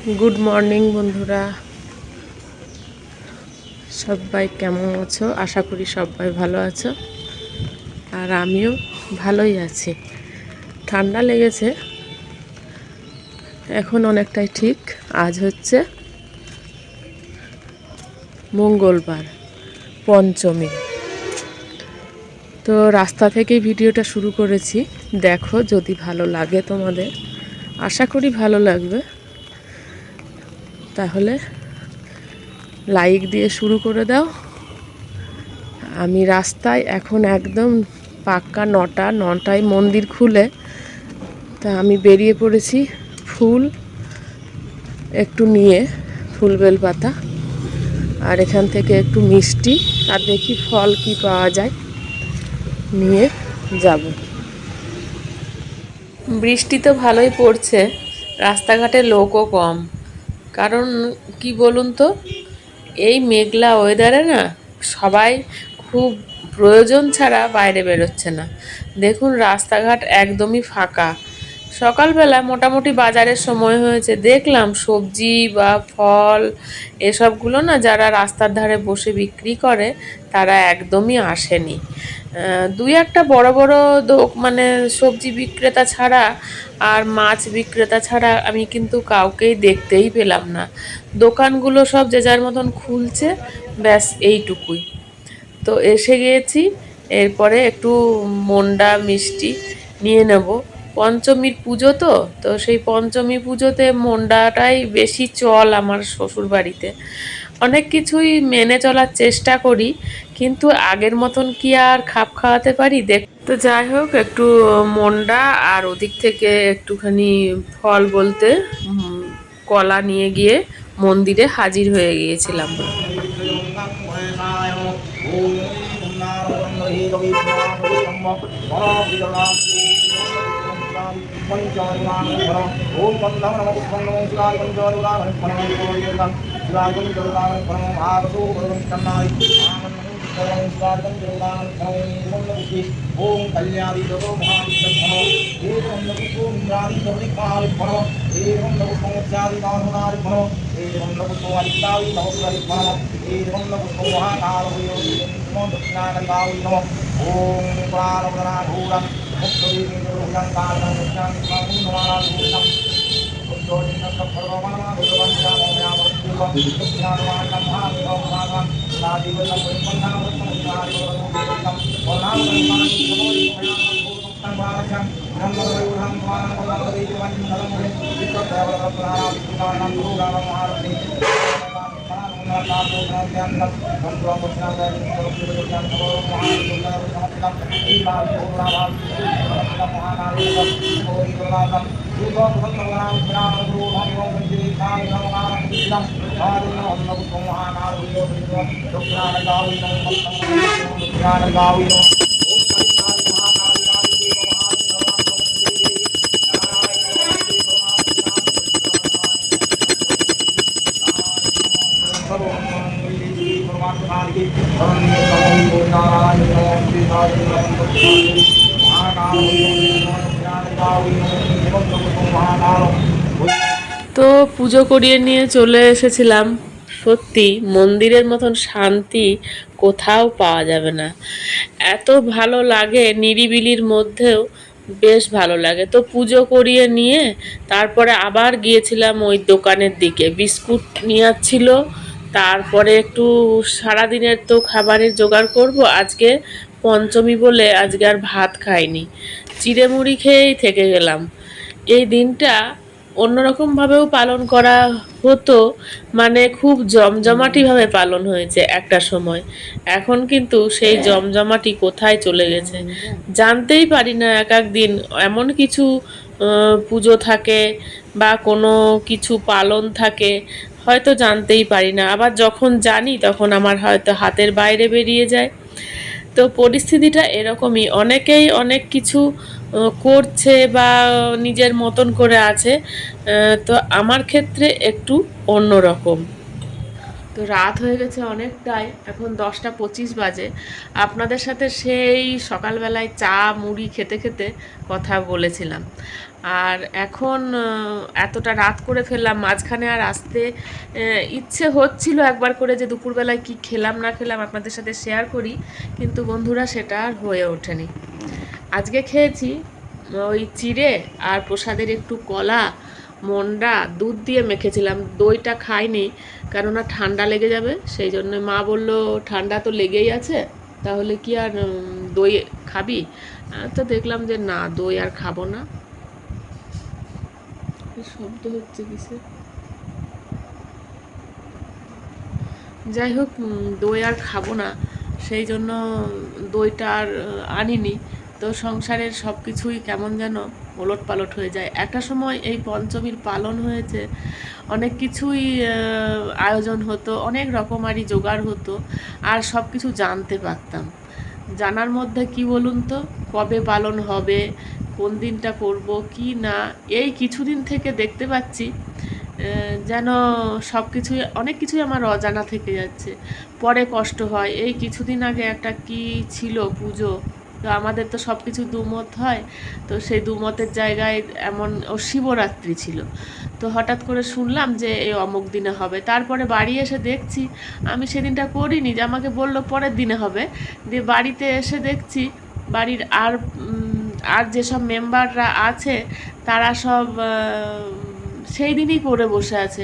Good morning बंधुरा सबाई केमन आछो आशा करी सबाई भालो आछो और आमिও भालोई आछि। ठंडा लेगेছে এখন অনেকটাই ঠিক। আজ হচ্ছে মঙ্গলবার পঞ্চমী। তো রাস্তা থেকেই ভিডিওটা শুরু করেছি, দেখো যদি ভালো লাগে তোমাদের, আশা করি ভালো লাগবে। তাহলে লাইক দিয়ে শুরু করে দাও। আমি রাস্তায় এখন একদম পাক্কা 9টায় মন্দির খুলে, তা আমি বেরিয়ে পড়েছি ফুল একটু নিয়ে, ফুল বেলপাতা আর এখান থেকে একটু মিষ্টি আর দেখি ফল কি পাওয়া যায়, নিয়ে যাব। বৃষ্টি তো ভালোই পড়ছে, রাস্তাঘাটে লোকও কম। কারণ কি বলুন তো, এই মেঘলা ওয়েদারে না সবাই খুব প্রয়োজন ছাড়া বাইরে বেরোচ্ছে না। দেখুন রাস্তাঘাট একদমই ফাঁকা। সকালবেলা মোটামুটি বাজারের সময় হয়েছে, দেখলাম সবজি বা ফল এসবগুলো না যারা রাস্তার ধারে বসে বিক্রি করে তারা একদমই আসেনি। দুই একটা বড় বড় মানে সবজি বিক্রেতা ছাড়া আর মাছ বিক্রেতা ছাড়া আমি কিন্তু কাউকেই দেখতেই পেলাম না। দোকানগুলো সব যে যার মতন খুলছে, ব্যাস এইটুকুই। তো এসে গিয়েছি, এরপরে একটু মন্ডা মিষ্টি নিয়ে নেব। পঞ্চমীর পুজো তো, তো সেই পঞ্চমী পুজোতে মন্ডাটাই বেশি চল আমার শ্বশুর বাড়িতে। অনেক কিছুই মেনে চলার চেষ্টা করি, কিন্তু আগের মতন কি আর খাপ খাওয়াতে পারি। তো যাই হোক, একটু মন্ডা আর ওদিক থেকে একটুখানি ফল বলতে কলা নিয়ে গিয়ে মন্দিরে হাজির হয়ে গিয়েছিলাম। ओम कल्याणी जगो महाविष्णु एवं नकुतो इंद्रादि जगदिकाल फलो एवं नकुतो चारि नामनारि फलो एवं नकुतो अरितावि नवस्वरि फलो एवं नकुतो महाकाल वयोति नमो दक्षिणानंदावि नमो ओम प्राणवदना भूरं मुक्तोहि निरोधं कालं दक्षिणां स्वामी नमानाभूतं उद्योगिनं सर्वमाना भगवन्तं नमः दक्षिणानवानं महादेवं नादिवलं परिपन्नं वत्सनारि वरदं वनामं তো পুজো করিয়ে নিয়ে চলে এসেছিলাম। সত্যি মন্দিরের মতন শান্তি কোথাও পাওয়া যাবে না। এত ভালো লাগে, নিরিবিলির মধ্যেও বেশ ভালো লাগে। তো পুজো করিয়ে নিয়ে তারপরে আবার গিয়েছিলাম ওই দোকানের দিকে, বিস্কুট নিয়ে ছিল। তারপরে একটু সারাদিনের তো খাবারের জোগাড় করব। আজকে পঞ্চমী বলে আজকে আর ভাত খাইনি, চিড়ে মুড়ি খেয়েই থেকে গেলাম। এই দিনটা অন্যরকমভাবেও পালন করা হতো, মানে খুব জমজমাটিভাবে পালন হয়েছে একটা সময়। এখন কিন্তু সেই জমজমাটি কোথায় চলে গেছে জানতেই পারি না। এক এক দিন এমন কিছু পুজো থাকে বা কোনো কিছু পালন থাকে, হয়তো জানতেই পারি না। আবার যখন জানি তখন আমার হয়তো হাতের বাইরে বেরিয়ে যায়। তো পরিস্থিতিটা এরকমই, অনেকেই অনেক কিছু করছে বা নিজের মতন করে আছে। তো আমার ক্ষেত্রে একটু অন্যরকম। তো রাত হয়ে গেছে অনেকটাই, এখন 10টা 25 বাজে। আপনাদের সাথে সেই সকালবেলায় চা মুড়ি খেতে খেতে কথা বলেছিলাম। আর এখন এতটা রাত করে ফেললাম, মাঝখানে আর আসতে ইচ্ছে হচ্ছিল একবার করে যে দুপুরবেলায় কি খেলাম না খেলাম আপনাদের সাথে শেয়ার করি, কিন্তু বন্ধুরা সেটা আর হয়ে ওঠেনি। আজকে খেয়েছি ওই চিড়ে আর প্রসাদের একটু কলা, মন্ডা, দুধ দিয়ে মেখেছিলাম। দইটা খাইনি, কেননা ঠান্ডা লেগে যাবে, সেই জন্য মা বলল ঠান্ডা তো লেগেই আছে, তাহলে কি আর দই খাবি? তো দেখলাম যে না, দই আর খাবো না। শব্দ হচ্ছে কিসে? যাই হোক, দই আর খাবো না, সেই জন্য দইটা আর আনিনি। তো সংসারের সব কিছুই কেমন যেন ওলট পালট হয়ে যায়। একটা সময় এই পঞ্চমীর পালন হয়েছে, অনেক কিছুই আয়োজন হতো, অনেক রকমারি জোগাড় হতো, আর সব কিছু জানতে পারতাম। জানার মধ্যে কি বলুন তো, কবে পালন হবে, কোন দিনটা করব কি না, এই কিছুদিন থেকে দেখতে পাচ্ছি যেন সব কিছুই, অনেক কিছুই আমার অজানা থেকে যাচ্ছে। পরে কষ্ট হয়। এই কিছুদিন আগে একটা কি ছিল পুজো, তো আমাদের তো সব কিছু দুমত হয়, তো সেই দুমতের জায়গায় এমন শিবরাত্রি ছিল। তো হঠাৎ করে শুনলাম যে এই অমুক দিনে হবে, তারপরে বাড়ি এসে দেখছি আমি সেদিনটা করিনি, যে আমাকে বললো পরের দিনে হবে। দিয়ে বাড়িতে এসে দেখছি বাড়ির আর যেসব মেম্বাররা আছে তারা সব সেই দিনই করে বসে আছে।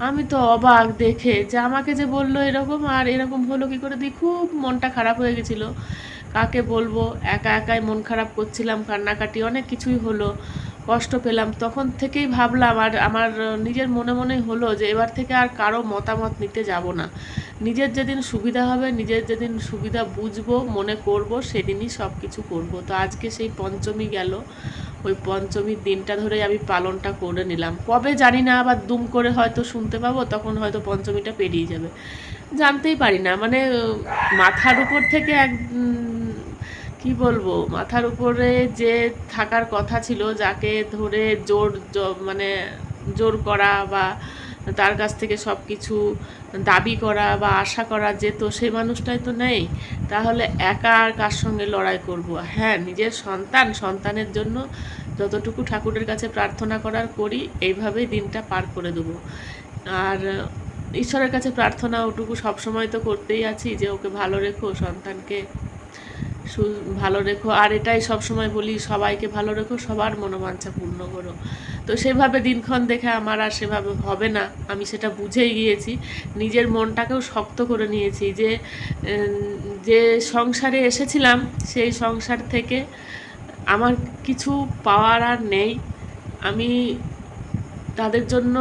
আমি তো অবাক দেখে, যে আমাকে যে বললো এরকম, আর এরকম হলো কি করে, দিয়ে খুব মনটা খারাপ হয়ে গেছিলো। কাকে বলবো, একা একাই মন খারাপ করছিলাম, কান্নাকাটি অনেক কিছুই হলো, কষ্ট পেলাম। তখন থেকেই ভাবলাম, আর আমার নিজের মনে মনেই হলো যে এবার থেকে আর কারো মতামত নিতে যাব না। নিজের যেদিন সুবিধা হবে, নিজের যেদিন সুবিধা বুঝবো, মনে করব, সেদিনই সব কিছু করব। তো আজকে সেই পঞ্চমী গেল, ওই পঞ্চমীর দিনটা ধরে আমি পালনটা করে নিলাম। কবে জানি না, আবার দুম করে হয়তো শুনতে পাবো, তখন হয়তো পঞ্চমীটা পেরিয়ে যাবে, জানতেই পারি না। মানে মাথার উপর থেকে কি বলবো, মাথার উপরে যে থাকার কথা ছিল, যাকে ধরে মানে জোর করা বা তার কাছ থেকে সব কিছু দাবি করা বা আশা করা যেত, সেই মানুষটাই তো নেই। তাহলে একা আর কার সঙ্গে লড়াই করব? হ্যাঁ, নিজের সন্তানের জন্য যতটুকু ঠাকুরের কাছে প্রার্থনা করার করি, এইভাবেই দিনটা পার করে দেবো। আর ঈশ্বরের কাছে প্রার্থনা ওটুকু সবসময় তো করতেই আছি, যে ওকে ভালো রেখো, সন্তানকে ভালো রেখো। আর এটাই সবসময় বলি, সবাইকে ভালো রেখো, সবার মনোবাঞ্ছা পূর্ণ করো। তো সেভাবে দিনক্ষণ দেখে আমার আর সেভাবে হবে না, আমি সেটা বুঝেই গিয়েছি। নিজের মনটাকেও শক্ত করে নিয়েছি, যে যে সংসারে এসেছিলাম, সেই সংসার থেকে আমার কিছু পাওয়ার আর নেই। আমি তাদের জন্য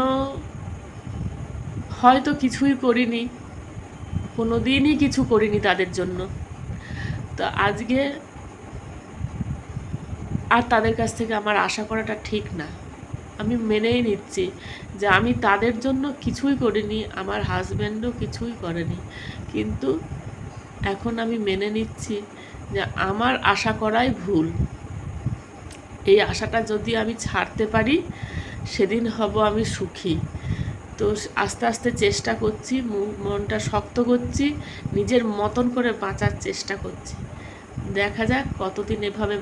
হয়তো কিছুই করিনি, কোনো দিনই কিছু করিনি তাদের জন্য। তো আজকে আর তাদের কাছ থেকে আমার আশা করাটা ঠিক না। আমি মেনেই নিচ্ছি যে আমি তাদের জন্য কিছুই করিনি, আমার হাজব্যান্ডও কিছুই করেনি, কিন্তু এখন আমি মেনে নিচ্ছি যে আমার আশা করাই ভুল। এই আশাটা যদি আমি ছাড়তে পারি, সেদিন হব আমি সুখী। তো আস্তে আস্তে চেষ্টা করছি, মনটা শক্ত করছি, নিজের মতন করে বাঁচার চেষ্টা করছি। দেখা যাক কতদিন এভাবে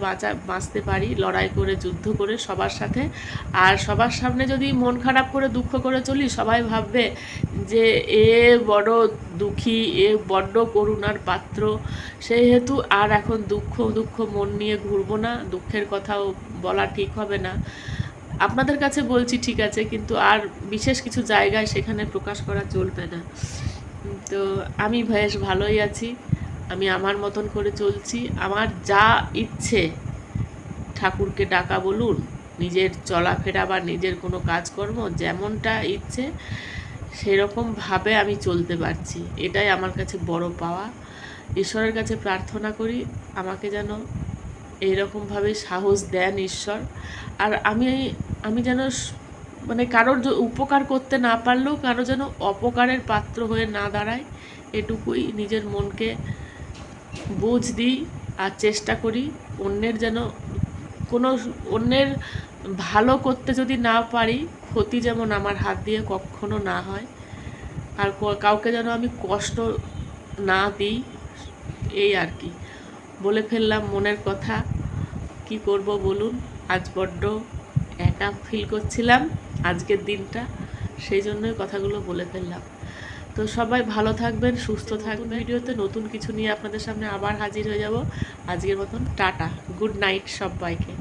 বাঁচতে পারি, লড়াই করে, যুদ্ধ করে সবার সাথে। আর সবার সামনে যদি মন খারাপ করে, দুঃখ করে চলি, সবাই ভাববে যে এ বড় দুঃখী, এ বড্ড করুণার পাত্র। সেই হেতু আর এখন দুঃখ মন নিয়ে ঘুরবো না, দুঃখের কথাও বলা ঠিক হবে না। আপনাদের কাছে বলছি ঠিক আছে, কিন্তু আর বিশেষ কিছু জায়গায় সেখানে প্রকাশ করা চলবে না। তো আমি বেশ ভালোই আছি, আমি আমার মতন করে চলছি। আমার যা ইচ্ছে, ঠাকুরকে ডাকা বলুন, নিজের চলাফেরা বা নিজের কোনো কাজকর্ম, যেমনটা ইচ্ছে সেরকমভাবে আমি চলতে পারছি, এটাই আমার কাছে বড় পাওয়া। ঈশ্বরের কাছে প্রার্থনা করি আমাকে যেন এইরকমভাবে সাহস দেন ঈশ্বর। আর আমি যেন মানে কারোর উপকার করতে না পারলেও কারো যেন অপকারের পাত্র হয়ে না দাঁড়ায়, এটুকুই নিজের মনকে বুঝ দিই। আর চেষ্টা করি অন্যের যেন অন্যের ভালো করতে যদি না পারি, ক্ষতি যেমন আমার হাত দিয়ে কখনো না হয়, আর কাউকে যেন আমি কষ্ট না দিই। এই আর কি বলে ফেললাম মনের কথা, কি করব বলুন। আজ বড্ড একা ফিল করছিলাম আজকের দিনটা, সেই জন্যই কথাগুলো বলে ফেললাম। তো সবাই ভালো থাকবেন, সুস্থ থাকবেন। ভিডিওতে নতুন কিছু নিয়ে আপনাদের সামনে আবার হাজির হয়ে যাব। আজকের মতন টাটা, গুড নাইট সবাইকে।